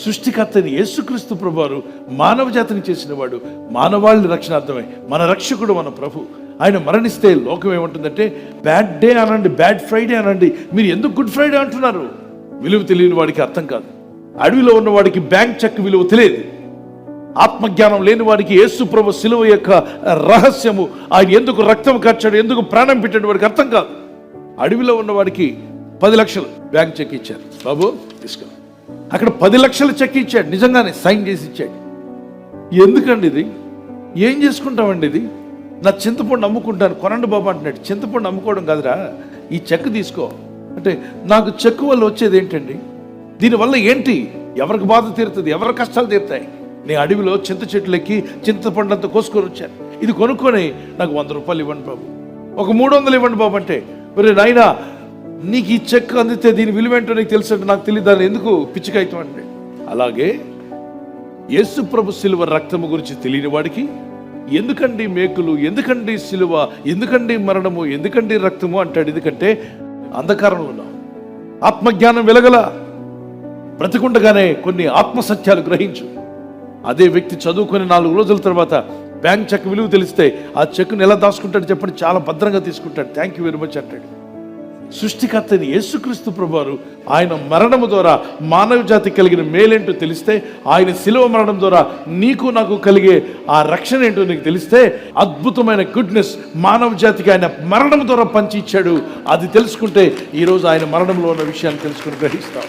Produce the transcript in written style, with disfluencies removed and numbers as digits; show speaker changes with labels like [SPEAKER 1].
[SPEAKER 1] సృష్టికర్త అయిన యేసుక్రీస్తు ప్రభువారు మానవ జాతిని చేసిన వాడు, మానవాళిని రక్షణార్థమై మన రక్షకుడు, మన ప్రభు. ఆయన మరణిస్తే లోకం ఏమంటుందంటే బ్యాడ్ డే అనండి, బ్యాడ్ ఫ్రైడే అనండి. మీరు ఎందుకు గుడ్ ఫ్రైడే అంటున్నారు? విలువ తెలియని వాడికి అర్థం కాదు. అడవిలో ఉన్నవాడికి బ్యాంక్ చెక్ విలువ తెలియదు. ఆత్మజ్ఞానం లేని వాడికి యేసు ప్రభు శిలువ యొక్క రహస్యము, ఆయన ఎందుకు రక్తం కార్చాడు, ఎందుకు ప్రాణం పెట్టాడు వాడికి అర్థం కాదు. అడవిలో ఉన్నవాడికి 10 లక్షలు బ్యాంక్ చెక్ ఇచ్చారు, బాబు తీసుకెళ్ళి. అక్కడ 10 లక్షల చెక్ ఇచ్చాడు, నిజంగానే సైన్ చేసి ఇచ్చాడు. ఎందుకండి ఇది? ఏం చేసుకుంటామండి ఇది? నా చింతపండు అమ్ముకుంటాను కొనండి బాబు అంటున్నాడు. చింతపండు అమ్ముకోవడం కాదురా, ఈ చెక్ తీసుకో అంటే నాకు చెక్ వల్ల వచ్చేది ఏంటండి? దీనివల్ల ఏంటి? ఎవరికి బాధ తీరుతుంది? ఎవరి కష్టాలు తీరుతాయి? నేను అడవిలో చింత చెట్లు ఎక్కి చింతపండు అంతా కోసుకొని వచ్చాను. ఇది కొనుక్కొని నాకు 100 రూపాయలు ఇవ్వండి బాబు, ఒక 300 ఇవ్వండి బాబు అంటే, మరి నాయనా నీకు ఈ చెక్ అందితే దీని విలువేంటో నీకు తెలుసు అంటే నాకు తెలియదు, దాన్ని ఎందుకు పిచ్చికైతం అంటే. అలాగే యేసు ప్రభు శిలువ రక్తము గురించి తెలియని వాడికి ఎందుకండి మేకులు, ఎందుకండి శిలువ, ఎందుకండి మరణము, ఎందుకండి రక్తము అంటాడు. ఎందుకంటే అంధకారంలో ఉన్నాం, ఆత్మజ్ఞానం వెలగల, బ్రతికుండగానే కొన్ని ఆత్మసత్యాలు గ్రహించు. అదే వ్యక్తి చదువుకొని 4 రోజుల తర్వాత బ్యాంక్ చెక్ విలువ తెలిస్తే ఆ చెక్ను ఎలా దాచుకుంటాడు చెప్పండి? చాలా భద్రంగా తీసుకుంటాడు. థ్యాంక్ యూ వెరీ మచ్ అంటాడు. సృష్టికర్త అయిన యేసుక్రీస్తు ప్రభువారు ఆయన మరణము ద్వారా మానవ జాతికి కలిగిన మేలేంటో తెలిస్తే, ఆయన శిలువ మరణం ద్వారా నీకు నాకు కలిగే ఆ రక్షణ ఏంటో నీకు తెలిస్తే, అద్భుతమైన గుడ్నెస్ మానవ జాతికి ఆయన మరణం ద్వారా పంచి ఇచ్చాడు. అది తెలుసుకుంటే ఈరోజు ఆయన మరణంలో ఉన్న విషయాన్ని తెలుసుకుని గ్రహిస్తాం.